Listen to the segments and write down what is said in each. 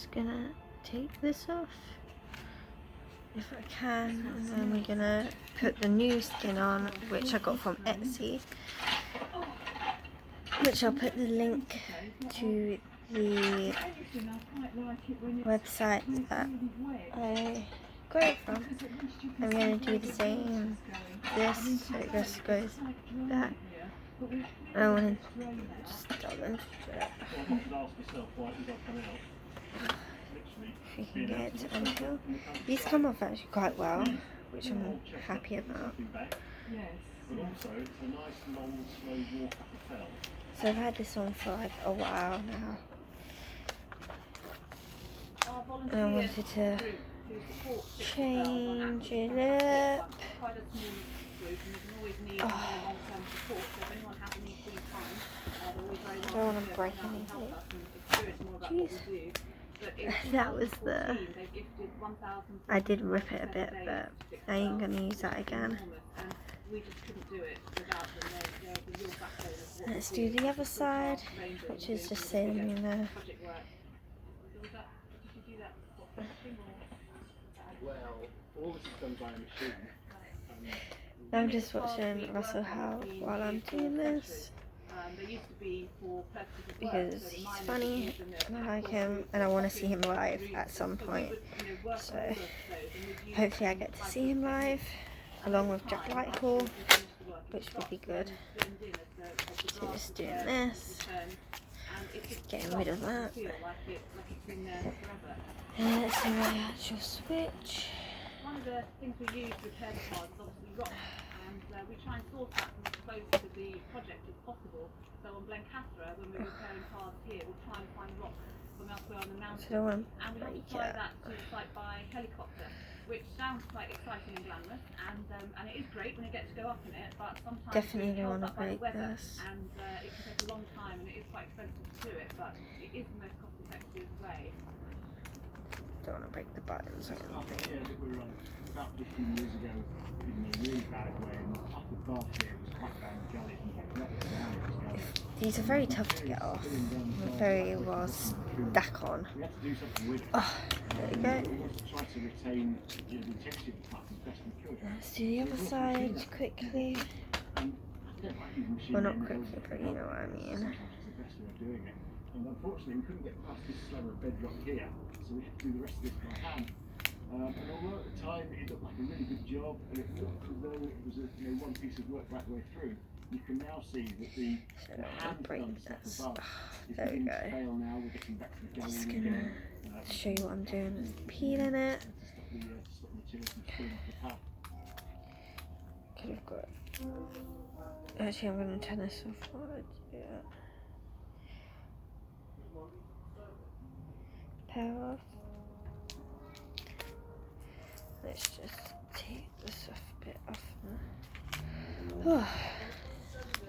just gonna take this off if I can, and then we're gonna put the new skin on, which I got from Etsy, which I'll put the link to the website that I got it from. I'm gonna do the same this, so it just goes that. I want to just tell them to do it. If you can get it to unpeel. These come off actually quite well, which I'm happy about. So I've had this on for like a while now, and I wanted to change it up. Oh. I don't want to break anything. Jeez. That was the... I did rip it a bit, but I ain't gonna use that again. Let's do the other side, which is just sitting in there. I'm just watching Russell Howe while I'm doing this, because he's funny and I like him, and I want to see him live at some point. So hopefully I get to see him live along with Jack Whitehall, which would be good. So just doing this, getting rid of that. And let's do my actual switch. One of the things we use to repair the cars is obviously rock, and we try and source that from as close to the project as possible. So on Blencathra, when we're repairing cars here, we'll try and find rock from elsewhere on the mountain, and we have to fly that to the site by helicopter, which sounds quite exciting and glamorous, and it is great when you get to go up in it, but sometimes definitely it's don't held want to up by the break weather, this. and it can take a long time, and it is quite expensive to do it, but it is the most cost-effective way. Don't want to break the buttons or anything. About 15 years ago, in a really bad way, and up the bath here was quite bad gully, and these are very tough to get off. Very well stuck on. we had to do something with it. Oh, there we go. We wanted to try to retain the integrity of the platform as best we could. Let's do the other side quickly. And I don't like using machine Well, not learning, quickly, but you know what I mean. sometimes it's the best way of doing it. And unfortunately, we couldn't get past this slab of bedrock here, so we had to do the rest of this by hand. And although at the time it looked like a really good job, and it looked as though it was one piece of work right the way through, you can now see that the hand done stuff above is There we beginning go. to fail now. We're getting back to the gallery Just again. gonna show you what I'm doing with peeling it. To stop the material from falling off the path. Could have got. Actually, I'm gonna turn this off while I do it. Power off. Let's just take this off a bit off now. Oh,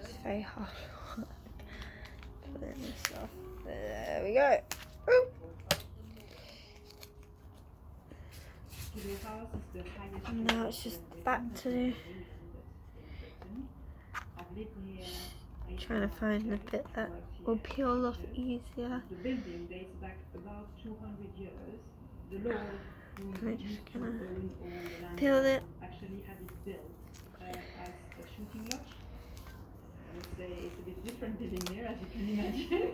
it's very hard work pulling this off. There we go. Woo. Now it's just back to trying to find the bit that will peel off easier. The building dates back about 200 years. The Lord I'm just gonna peel it. actually had it built as a shooting lodge. I would say it's a bit different living here, as you can imagine.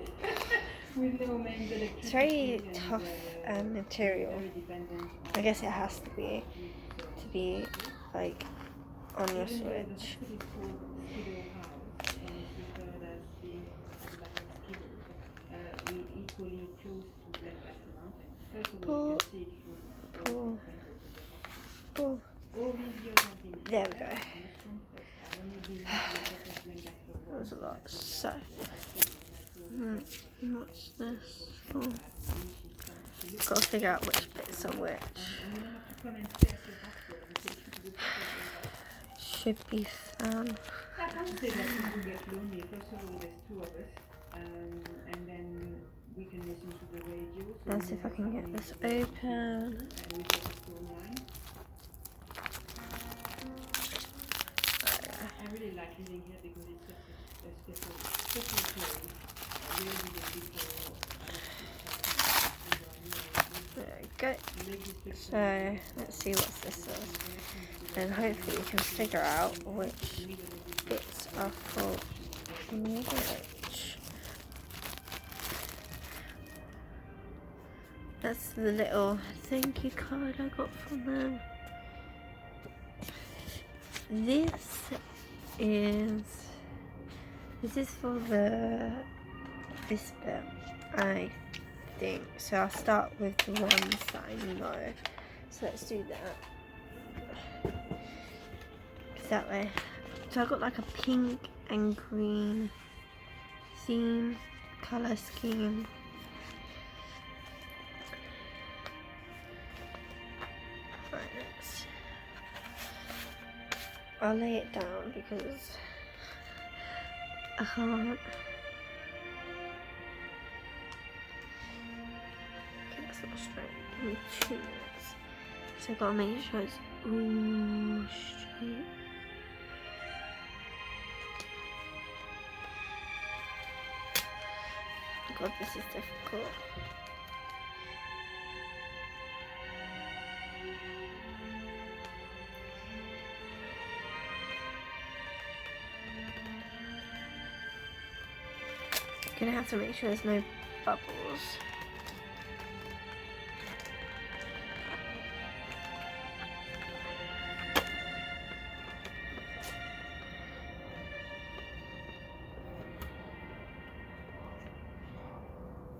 With no mains electricity. It's very and, tough material. very dependent I guess it has to be like on your Even though the switch. hospital is called Skiddaw House and is referred as being at the back of Skiddaw, we equally close to Blencathra Mountain. First of all, you can see it from Pull. Pull. all these years have been There we go. That That was a lot. So, what's this for? Got to figure out which bits are which. Should be fun. I can't say that people get lonely. First of all, there's two of us, and then we can listen to the radio. So Let's see if I can get this open. and we get the phone line. I really like living here because it's such a special place. Really the people go. So let's see what this is, and hopefully we can figure out which bits are for which. That's the little thank you card I got from them. This is for this bit, I think. So I'll start with the ones that I know. So let's do that. That way. So I got like a pink and green theme, colour scheme. Right, next. I'll lay it down because I can't. Okay, that's not straight. Give me 2 minutes. So I've got to make sure it's all straight. God, this is difficult. Gonna have to make sure there's no bubbles.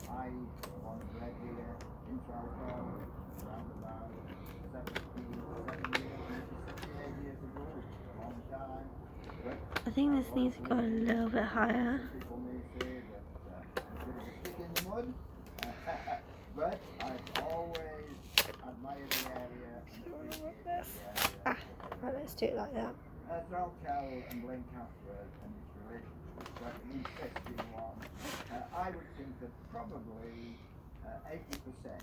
I was bred here in Falcon around about 78 years ago, a long time. But I think this needs to go a little bit higher. people may say that I'm a bit of a stick in the mud, but I've always admired the area and appreciated the area. Right, let's do it like that. Threlkeld and Blencathra and its relationship is quite an interesting one. I would think that probably 80%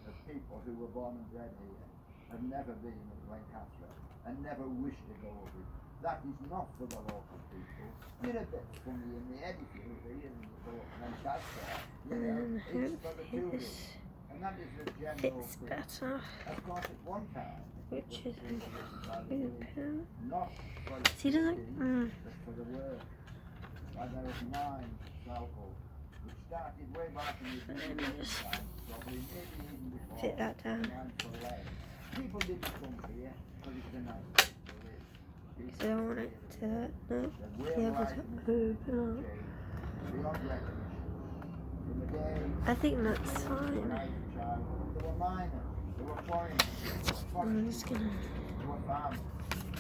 of people who were born and bred here have never been at Blencathra and never wish to go over it. That is not for the local people. You're a bit funny in the head if you be and you go up Blencathra. You know, it's for the tourists. And that is the general Fits thing. better, Of course, at one time, which is open. not for the See, doesn't but for the work. Like there was 9 Falcon, which started way back in the beginning time, probably maybe even before. fit that down. 9 for lead. People didn't come here because it's a nice place to live. People So I don't want it to the be able to open up. beyond recognition. From the day I think that's when I was a fine. child, there were miners, there were foreigners, there were I'm just gonna. there were farmers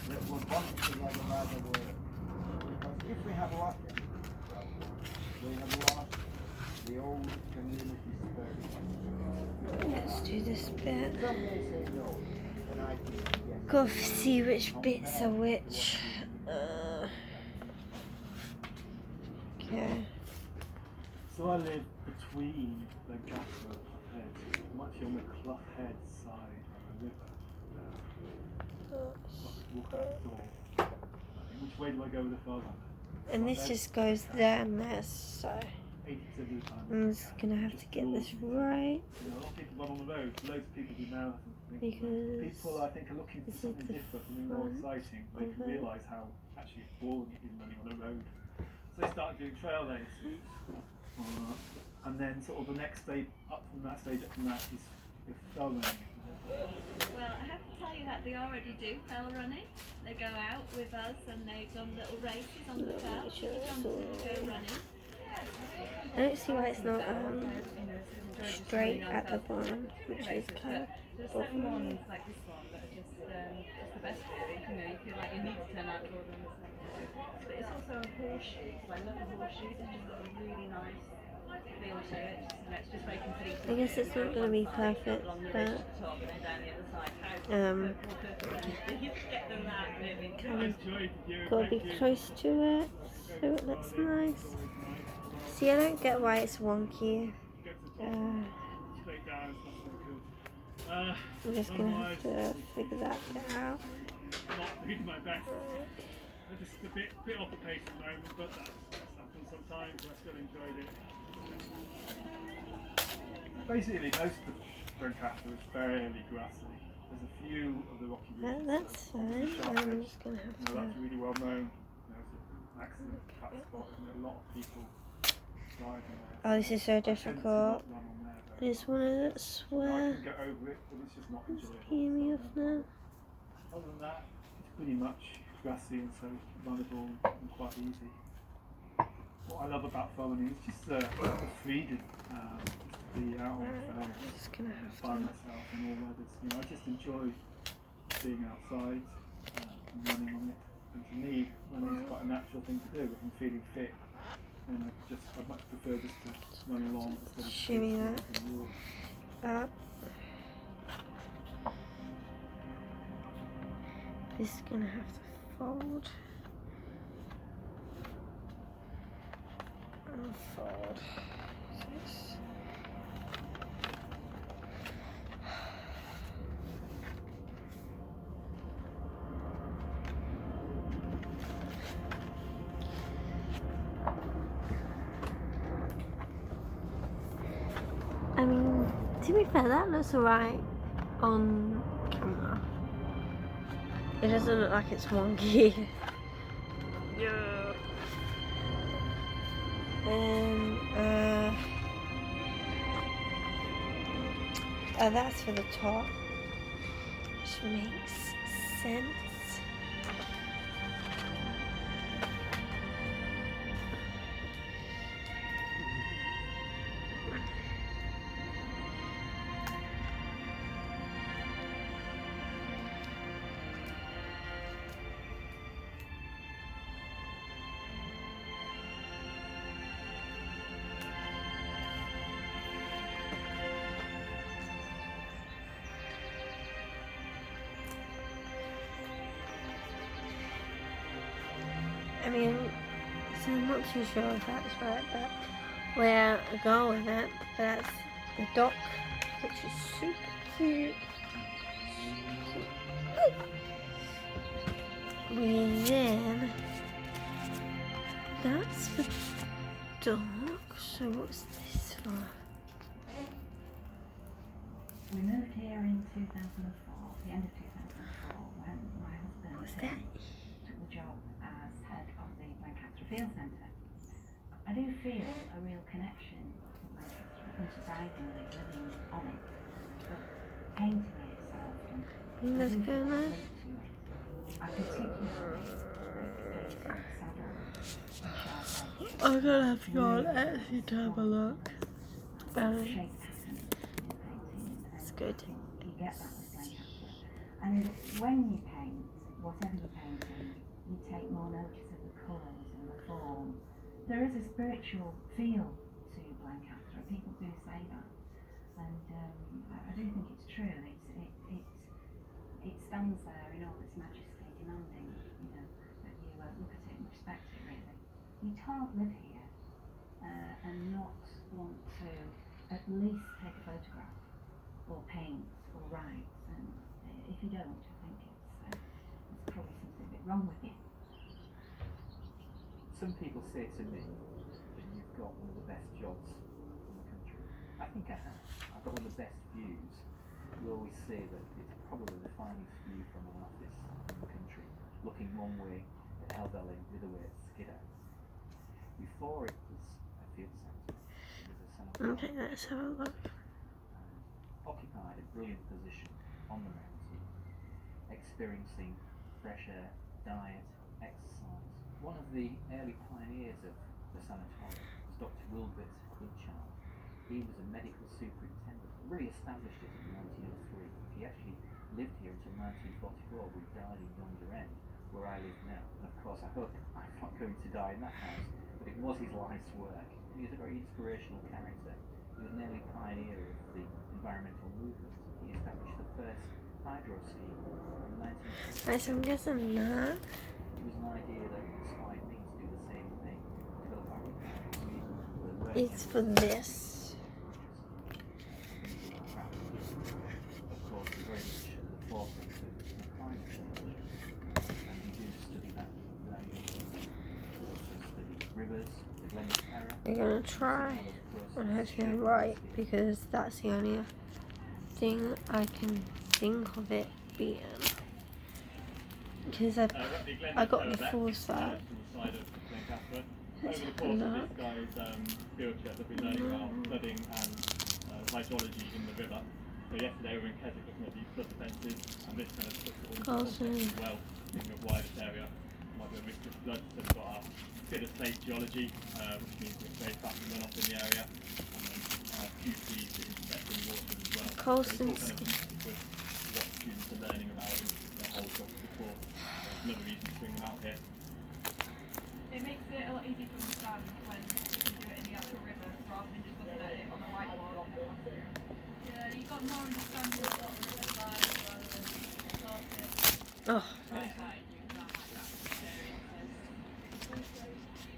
that were bonded together by the word. Because if we have lost it, we have lost the old community spirit. Let's do this bit. Some may say no, but I think yes. Go see which bits are which. Okay. So I live between the Gafford Head. I'm actually on the Clough Head side of the river. So I could walk out the door. Which way do I go with the father? And this just goes there and there, so 80% of the time. I'm just gonna have to get this right. You know, a lot of people run on the road. Loads of people do now. Because People, I think, are looking for this is something the different, something more front exciting. They of can it. realise how actually boring it is running on a road. So they start doing trail days. And then sort of the next stage up from that is trail running. Well, I have to tell you that they already do trail running. They go out with us and they've done little races on the trail. Go running. I don't see why it's not straight at the bottom, which is kind There's certain ones like this one that are just the best really. You know, you feel like you need to turn out for them. But it's also a horseshoe. So I love a horseshoe. It's just got a really nice feel to it. And it's just very complete. I guess it's not going to be perfect, Along the but ridge at the top and then down the other side. You get them that really. kind of got to be close to it so it looks nice. See, I don't get why it's wonky. Straight down, it's not so good. I'm just going to have to figure that bit out. I'm not doing my best. I'm just a bit off the pace at the moment, but that's happened sometimes, I still enjoyed it. Basically, most of Doncaster is fairly grassy. There's a few of the rocky ridges. That's fine. Sharp I'm edge. just gonna have You know, to. that's really well known. You know, it's an accident cat spot, isn't it? A lot of people driving there. Oh, this is so I tend to difficult. not run on there I very just much. wanna I swear. can get over it, but it's just not enjoyable. Hear me So, off now. other than that, it's pretty much grassy and so runnable and quite easy. What I love about farming is just the freedom to be out on the I'm fell, just gonna have by to. myself in all weathers. You know, I just enjoy being outside and running on it. And to me, running is quite a natural thing to do. If I'm feeling fit, and I'd much prefer just to run along instead of Shimmy pacing that. and walk. Up. This is gonna have to fold. And fold. This. I mean, to be fair, that looks alright on camera. It doesn't look like it's wonky. Yeah. That's for the top, which makes sense. I mean, so I'm not too sure if that's right, but where I go with it, but that's the dock, which is super cute. Then that's the dock. So what's this for? We moved here in 2004, the end of 2004, when my husband What's that? took the job as head of the Lancaster Field Centre. I do feel a real connection with Lancaster from surprisingly living on it, but painting it so often. Let's go now. I particularly like Saddle and Sharpay. I'm gonna have to go on Etsy to have a look. Shape pattern in painting. It's good. You get that with Lancaster. And when you paint, whatever you're painting, you take more notice of the colours and the form. There is a spiritual feel to Lancaster. People do say that, and I do think it's true. It stands there in all its majesty, demanding, you know, that you look at it and respect it. Really, you can't live here and not want to at least take a photograph or paint or write. And if you don't, I think it's probably something a bit wrong with you. Some people say to me that you've got one of the best jobs in the country. I think I have. I've got one of the best views. We always say that it's probably the finest view from an office in the country, looking one way at Helvellyn, the other way at Skiddaw. Before it was a field centre, it was a sanatorium. Okay, let's have a look. Occupied a brilliant position on the mountain, experiencing fresh air, diet, exercise. One of the early pioneers of the sanatorium was Dr. Wilbert Goodchild. He was a medical superintendent, really established it in 1903. He actually lived here until 1944, but he died in Yonder End, where I live now. And of course, I hope I'm not going to die in that house, but it was his life's work. He was a very inspirational character. He was an early pioneer of the environmental movement. He established the first hydro scheme in 1940. Right, so I'm guessing that. It was an idea that inspired me to do the same thing. Develop our own hydro scheme with a work It's for this. Of course, we're very much at the forefront of climate change, and we do study that very much. We also study rivers, the Glen Terra. We're gonna try. Other for us. And hopefully I'm right, because that's the only thing I can think of it being. Because I got the foresight. Let's Over the have a course of look. this guy's field trip, they've been learning about flooding and hydrology in the river. So yesterday we were in Keswick looking at these flood defences, and this kind of puts it all into context as well, thinking of why this area might be at risk of flood. So we've got our bit of safe geology, which means we're very fast and run off in the area, and then QC to inspect the water as well. Colston So it's all kind of connected with what students are learning about in their whole geography course. There's another reason to bring them out here. It makes it a lot easier to understand when you can do it in the actual river rather than just looking at it on the whiteboard. Yeah, you've got more understanding of what the river lies rather than starting. Oh,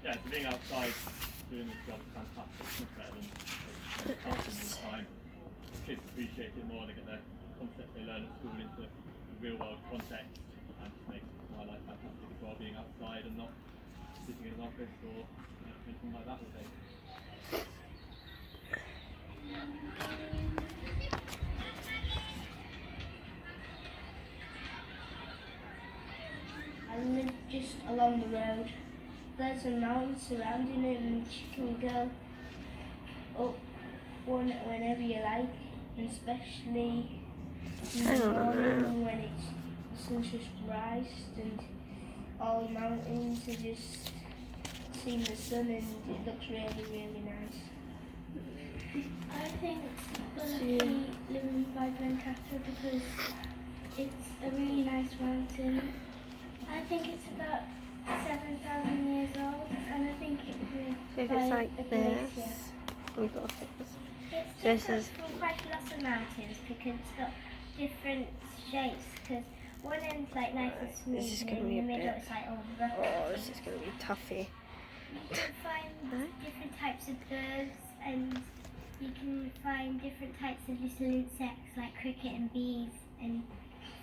Yeah, so being outside doing this job is fantastic. It's much better than all the time. Kids appreciate it more. They get the concepts they learn at school into the real world context, and it makes my life fantastic as well, being outside and not sitting in an office or anything like that all day. I live just along the road. There's a mountain surrounding it, and you can go up one whenever you like, and especially in Hang the on a minute. morning when the sun's just rised and all the mountains are just seeing the sun, and it looks really, really nice. I think it's lucky living by Blencathra because it's a really nice mountain. I think it's about 7,000 years old, and I think it was so if by it's a like glacier. this, we've got this. It's This different is- from quite a lot of mountains because it's got different shapes. Because one end's like nice and smooth, This is and gonna in be the a middle bit- it's like all rough. Oh, this is going to be toughy. You can find different types of birds, and you can find different types of little insects like cricket and bees, and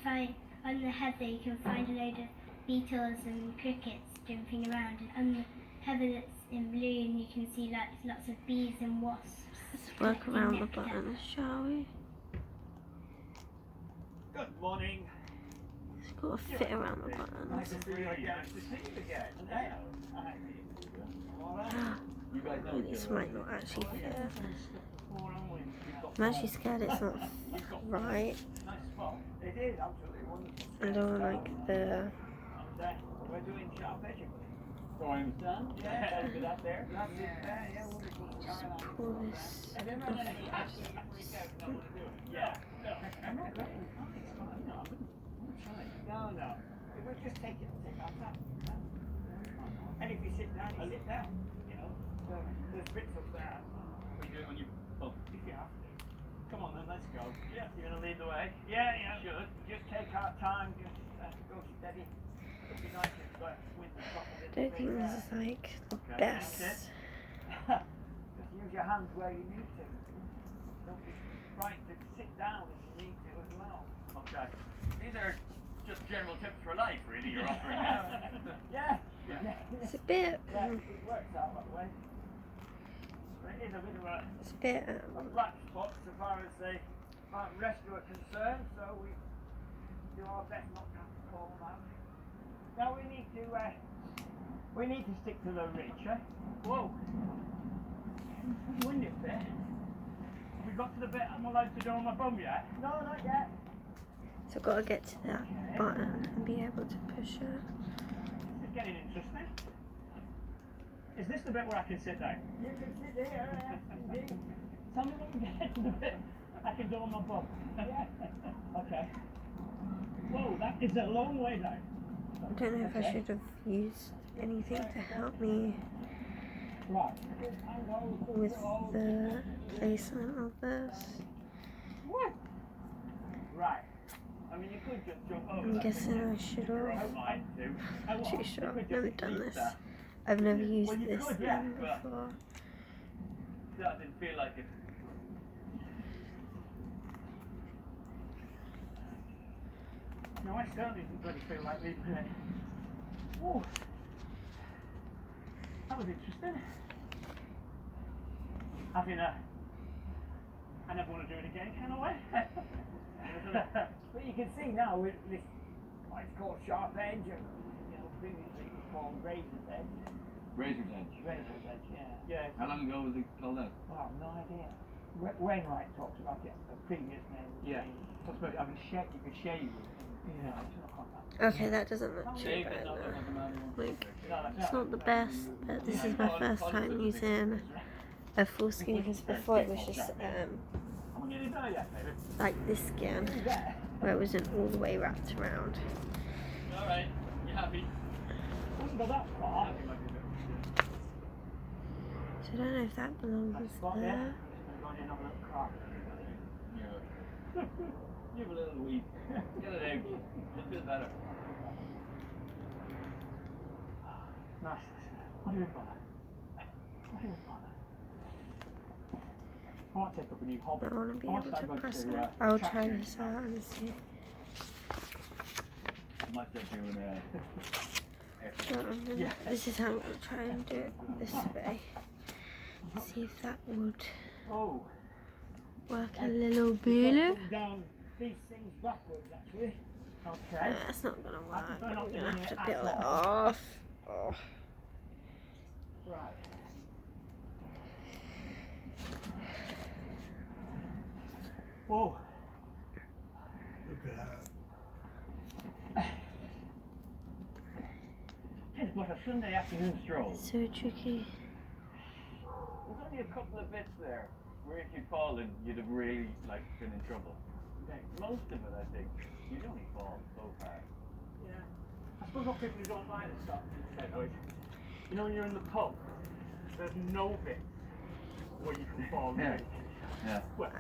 find on the heather you can find a load of beetles and crickets jumping around, and on the heather that's in blue you can see lots of bees and wasps. Let's work collecting around the nectar. buttons, shall we? Good morning. It's got to fit around the Nice buttons. to see you again. Nice to see you again. Hey. All right. You guys know This might not actually fit. I'm actually scared it's not right. Nice spot. It is absolutely wonderful. I don't like the... And we're doing sharp edging. So I understand. Yeah, good up there. That's it there. Yeah, wonderful. pull this And then off. when I actually freak out, don't want to do it. Yeah. No. I'm not ready. No, it's fine. No, I wouldn't try. No, no. It would just take our time. And if you sit down, you sit down. You know, there's bits up there. What you do it on your bum? If you have to. Come on then, let's go. Yeah, you're gonna lead the way. Yeah, yeah, good. Just take our time. Just go steady. It'd be nice if wind the top of it. I don't think this is like the Okay, best. that's Just use your hands where you need to. Don't be frightened to sit down if you need to as well. Okay. These are just general tips for life, really, you're offering. Yeah. It's a bit, Yeah, it works out that way. But it is a bit of it's a bit, a black spot so far as the rescue are concerned, so we do our best not to have to call them out. Now we need to stick to the ridge, eh? Whoa! It's windy up there. Have we got to the bit I'm allowed to do on my bum yet? No, not yet. so I've got to get to that button and be able to push it. It's getting interesting. Is this the bit where I can sit down? You can sit there, indeed. Tell me when we get to the bit I can do on my bum. Okay. Whoa, that is a long way down. I don't know if I should have used anything to help me Right. with the placement of this. What? Right. I mean, you could just jump over I'm that. guessing I should I have. might do. I'm too sure. You I've could never just done leave this. that. I've never used Well, you this could, yeah, thing but- before. That didn't feel like it. No, I certainly didn't really feel like leaving it. Oh, that was interesting. having a I never want to do it again kind of way. But you can see now with this, what it's called sharp edge, and previously it was called razor's edge. Razor's Edge. Razor's edge, yeah. Yeah. How long ago was it called out? Well, I've no idea. Wainwright talks about it, the previous name. Yeah. Talks about having you could shave with. Yeah. Okay, that doesn't look too bad though. Like, it's not the best, but this is my first time using a full skin because before it was just like this skin where it wasn't all the way wrapped around. Alright, you happy? Wouldn't go that far. So I don't know if that belongs there. Give a little weep. Get it out. You'll feel better. Nice. What do you bother? What do you bother? I might take up a new hobby. I want to be I able might to start press going it. to, I'll track try shoes. this out and see. I might start doing So I'm gonna, this is how I'm going to try and do it this way. See if that would Oh. work a little better. Down these things backwards, actually. Okay. That's not going to work. I'm going to have to peel it off. Oh. Right. Whoa. It's like a Sunday afternoon stroll. So tricky. There's only a couple of bits there where if you'd fallen, you'd have really been in trouble. Most of it, I think, you'd only fall so far. Yeah. I suppose what people who don't like this stuff, you know when you're in the pub, there's no bit where you can fall Yeah. in. Yeah. Well,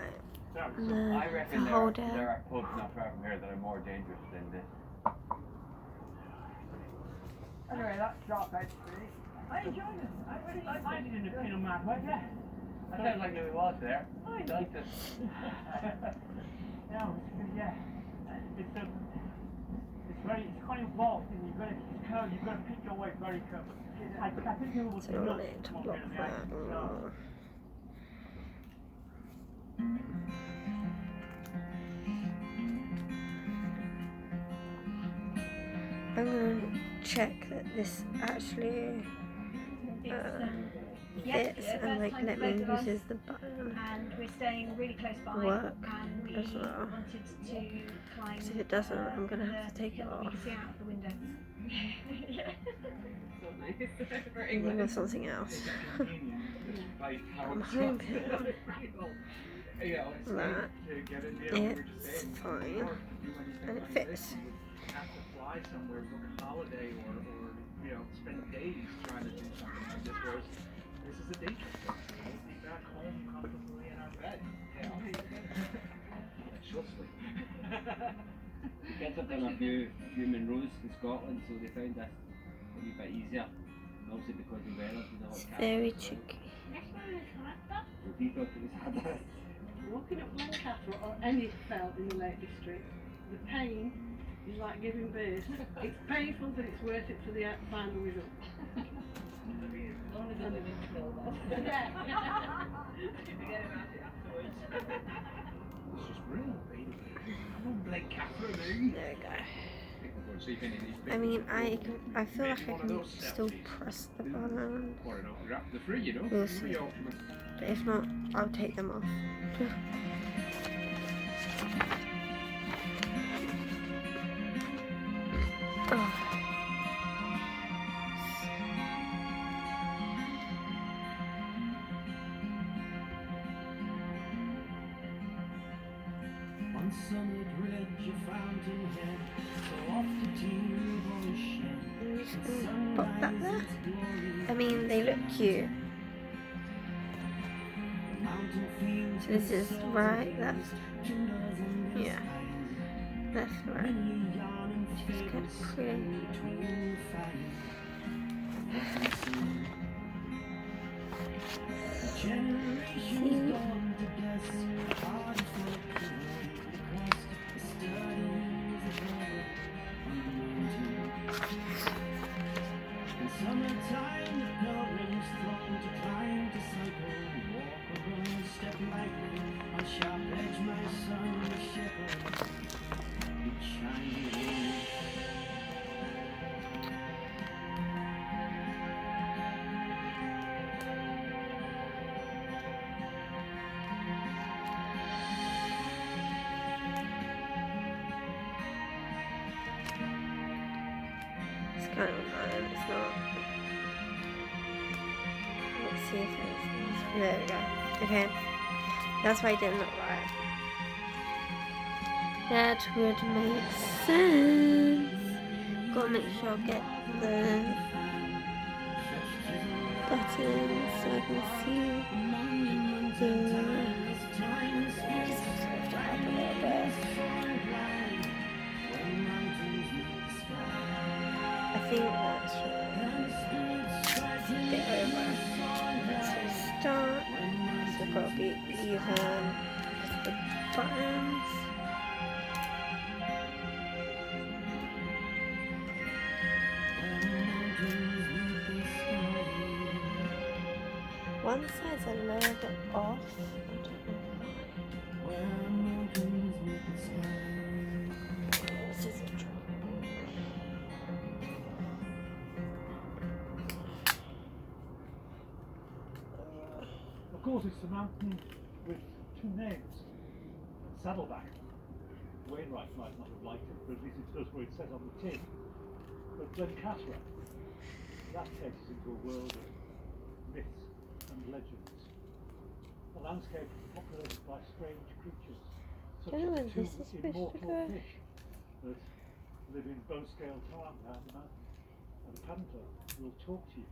there we go. No, I reckon the there whole are, day. there are pubs not far from here that are more dangerous than this. Anyway, that's sharp edge finish. I enjoyed it. I really liked I it. did in a mad way, yeah. I felt like it was there. I liked it. Yeah, it's quite involved, and you've got to pick your way very carefully. I think people will So I want nuts it to walking block in the that. ice, so- I'm going to check that this actually fits and let me uses the button And we're staying really close by. work And we as well. wanted to climb. Because if it doesn't, I'm going to have to take it we off. can see out the window. So nice. Very And well. with something else. I'm hoping Yeah, that it's fine and it fits. Have to fly somewhere, book a holiday, or spend days trying to do something like this. Whereas this is a day trip. We'll be back home comfortably in our bed. She'll sleep. Kids have done a few Monroes in Scotland, so they found this a wee bit easier. And obviously because the weather was a lot It's calmer. very tricky. So he thought it was harder. Walking up Lancaster or any fell in the Lake District, the pain is like giving birth. It's painful, but it's worth it for the final result. Only done it in Phil, though. It's just brilliant, baby. Come on, Blake Catherine. There we go. I mean, I feel like I can still press the button. Or an autograph, the free, you know. We'll see. But if not, I'll take them off. Oh. On summit ridge, a fountainhead, so oft the tear boys shed. I'm just gonna pop that there. I mean, they look cute. Mountain fields So this is right, left, yeah, left, right. Which is kind of pretty. between generations gone to dust, hard for the quest, the studies of love on the mountain. In summertime, the pilgrims throng to climb, to cycle, walk It's kind of annoying, it's not. Let's see if it's. There we go. Okay. That's why it didn't look right. That would make sense. Gotta make sure I get the buttons so I can see the. Just have to help a little bit. I think that's a bit over. Let's restart. So probably even the buttons. One side's a little bit off. This is a trouble. Of course, it's a mountain with two names. Saddleback. Wainwright might not have liked it, but at least it does what it says on the tin. But Glencastra, that takes us into a world of myths and legends. A landscape populated by strange creatures, such as two immortal fish that live in bow-scale tarn down the mountain. And the panther will talk to you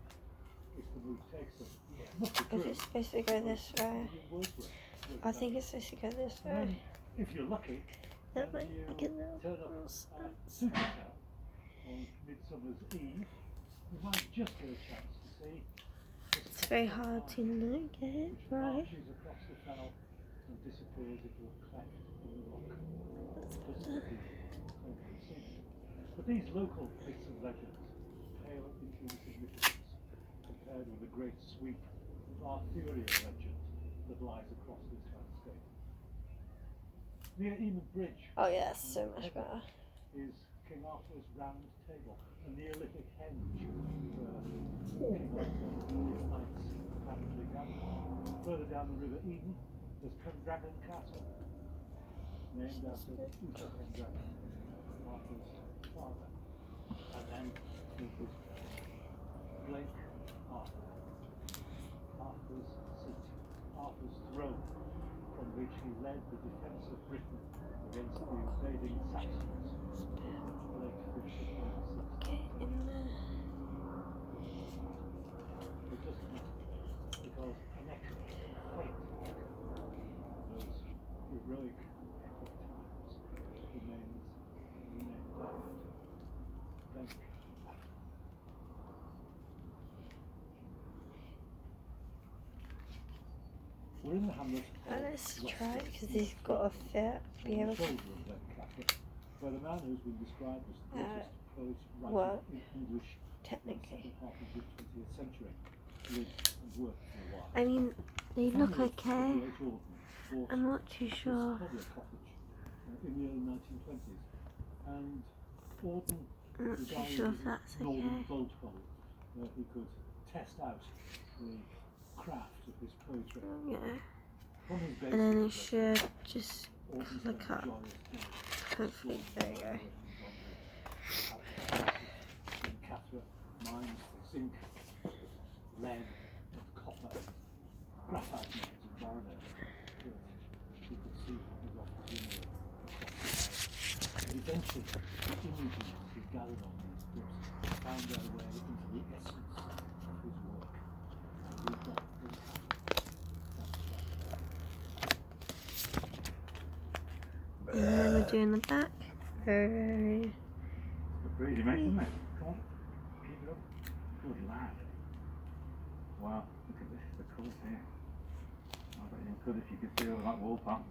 if the mood takes them. Is it supposed to go this way? I think it's supposed to go this way. If you're lucky, That might make it turn up at Supertown on Midsummer's Eve, you might just get a chance to see. It's very hard to not get it right. Marches across the fell and disappears into a cleft in the rock. But these local myths and legends pale into insignificance compared with the great sweep of Arthurian legend that lies across this landscape. Near Emu Bridge, Oh yeah, that's so much better. is King Arthur's Round Table, a Neolithic henge where King Arthur and his knights apparently gathered. Further down the River Eden, there's Pendragon Castle, named after Uther Pendragon, Arthur's father. And then there's Blake Arthur, Arthur's seat, Arthur's throne, from which he led the defence of Britain against the invading Saxons in the late 15th. Okay, in there. It doesn't matter, because an echo, a faint echo, those heroic epic times remains loud. Thank you. We're in the hamlet. Let's try it because he's got a fit. Be able to. Where the man who's been described as the greatest prose well, writer in English technically. in the second half of the 20th century lived and worked for a while. I mean, they look Families okay. of the late Auden bought I'm not too this sure. Cobler cottage in the early 1920s, and Auden I'm not too designed sure if a that's northern okay. boat hole where he could test out the craft of his poetry. Yeah. From his And then it basic should just Auden's click got up. a joyous day. Hopefully, there you go. Catherine mines for zinc, lead, and copper, graphite mines in Barrow that you could see his opportunity across the bay. And eventually, the images he gathered on these cliffs found their way into the essence of his work. And we've got And then we're doing the back. Very. Pretty easy, mate, isn't it? Come on, keep it up. Good lad. Wow, look at this, the colours here. I bet you could if you could feel that wall pattern.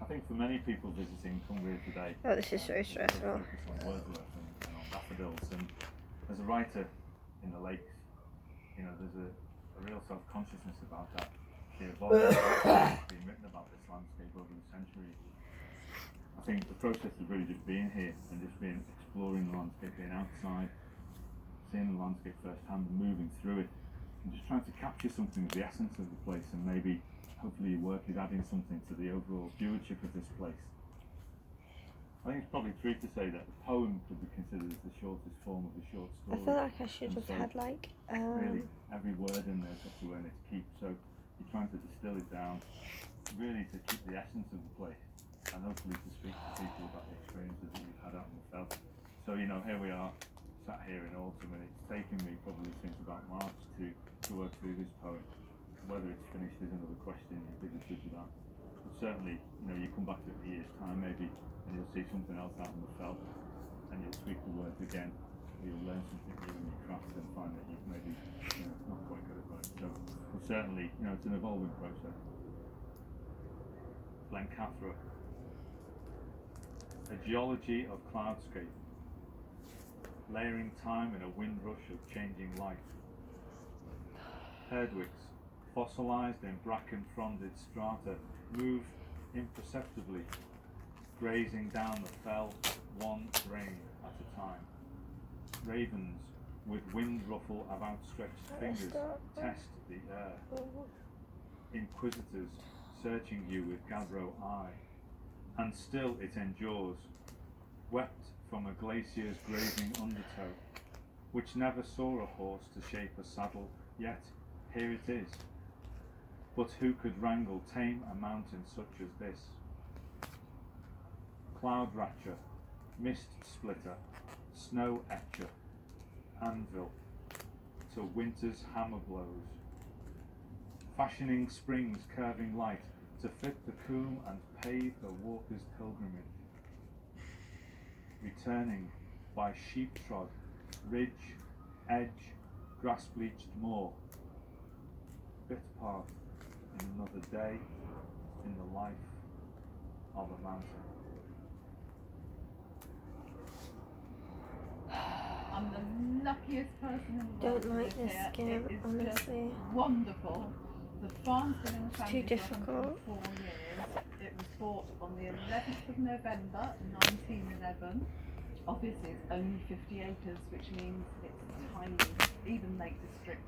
I think for many people visiting Cumbria today, Oh, this is so stressful. focus on Wordsworth and on daffodils, and as a writer in the lakes, you know, there's a real self-consciousness about that. The evolving been written about this landscape over the centuries. I think the process of really just being here and just being exploring the landscape, being outside, seeing the landscape firsthand, moving through it, and just trying to capture something of the essence of the place, and maybe hopefully your work is adding something to the overall stewardship of this place. I think it's probably true to say that the poem could be considered as the shortest form of a short I story. feel like I should And have so had like really, every word in there's got to earn its keep. So you're trying to distill it down, really to keep the essence of the place, and hopefully to speak to people about the experiences that you've had out in the felt. So you know, here we are, sat here in autumn, and it's taken me probably since about March to work through this poem. Whether it's finished is another question. You're bigger judge of that. But certainly, you know, you come back to it in a year's time maybe, and you'll see something else out in the felt, and you'll tweak the words again, or you'll learn something new in your craft and find that you've maybe, you know, not quite got it right. So, but certainly, you know, it's an evolving process. Blencathra, a geology of cloudscape, layering time in a windrush of changing light. Herdwicks, fossilized in bracken-fronded strata, move imperceptibly, grazing down the fell one grain at a time. Ravens, with wind ruffle of outstretched fingers, test the air. Inquisitors, searching you with Gavro eye, and still it endures, wept from a glacier's grazing undertow, which never saw a horse to shape a saddle, yet here it is. But who could wrangle, tame a mountain such as this? Cloud ratcher, mist splitter, snow etcher, anvil, till winter's hammer blows. Fashioning springs curving light to fit the coombe and pave the walker's pilgrimage. Returning by sheep-trod, ridge, edge, grass-bleached moor. Bit part in another day in the life of a mountain. I'm the luckiest person in the world. don't like to live this here. game, It is honestly. just wonderful. The farm's been in the It's family too for difficult. 4 years. It was bought on the 11th of November 1911. Obviously it's only 50 acres, which means it's tiny. Even Lake District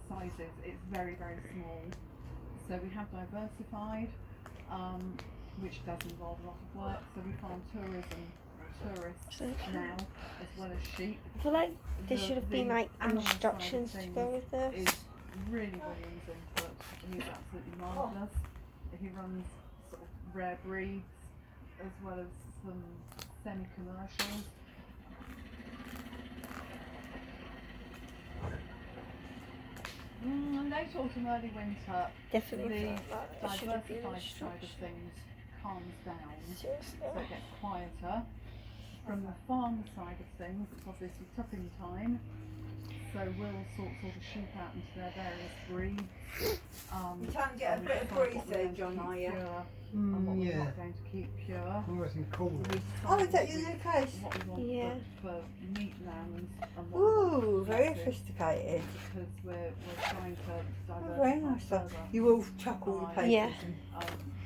sizes, it's very, very small. So we have diversified, which does involve a lot of work. So we farm tourists now, as well as sheep. I feel like there should have been The like animal side of instructions to things go with this. is really William's input. He's absolutely marvellous. He runs sort of rare breeds as well as some semi-commercials. Late autumn, early winter, Definitely the felt like there should have been diversified side of instructions. things calms down, Seriously. so it gets quieter. From the farm side of things, it's obviously tupping time, so we'll sort of sheep out into their various breeds. You can't get a bit of breeze there, John, are you? And what we're yeah. not going to keep pure. Nice and cool. Oh, is that your new case? What we want Yeah. for meat lambs and what we want Ooh, for very sausage, sophisticated. because we're trying to diversify Oh, very nice stuff. further You will chuck all the by, papers. Yeah.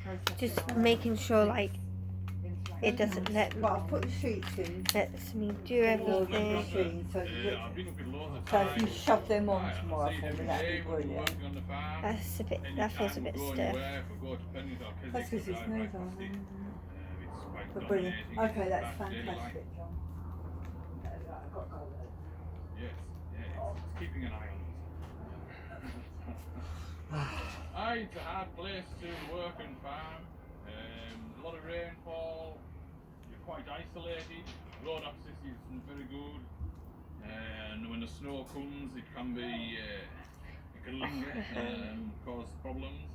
processing Just our making sure meats like into it doesn't animals. But I've put the sheets in. lets me do All the everything. machines, so I've been up with loads of so if you times. shove them on Right, I tomorrow see it for me, every that'd day be when we're brilliant. working on the farm. That's a bit. That feels a bit Anytime we go stiff. anywhere, if we go to Penrith or Keswick, That's because we it's drive new, right though. past it. It's quite But brilliant. dominating. Okay, that's It's daily life. fantastic, John. I've got to go there. Yes, yeah, it's keeping an eye on us. It's a hard place to work and farm. A lot of rainfall. You're quite isolated. Road access isn't very good. And when the snow comes, it can be, it can linger and cause problems.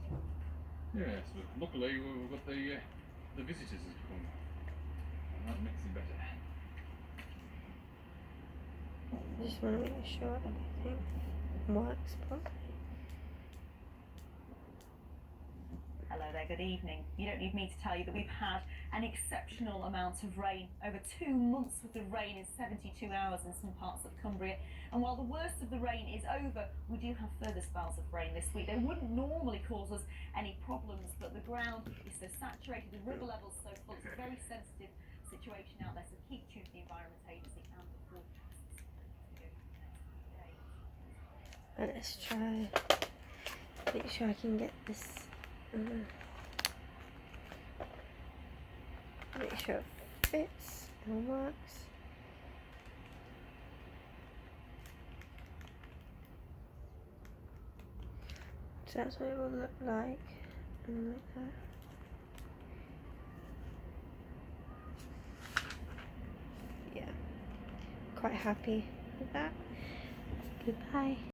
Yes, but luckily we've got the visitors has come, and that makes it better. I just want to make sure everything works properly. Hello there, good evening. You don't need me to tell you that we've had an exceptional amount of rain, over 2 months worth of rain in 72 hours in some parts of Cumbria. And while the worst of the rain is over, we do have further spells of rain this week. They wouldn't normally cause us any problems, but the ground is so saturated, the river levels so full, it's a very sensitive situation out there, so keep tuned to the Environment Agency and the forecasts. And let's try. Make sure I can get this. Make sure it fits and works. So that's what it will look like. And like that. Yeah, quite happy with that. Goodbye.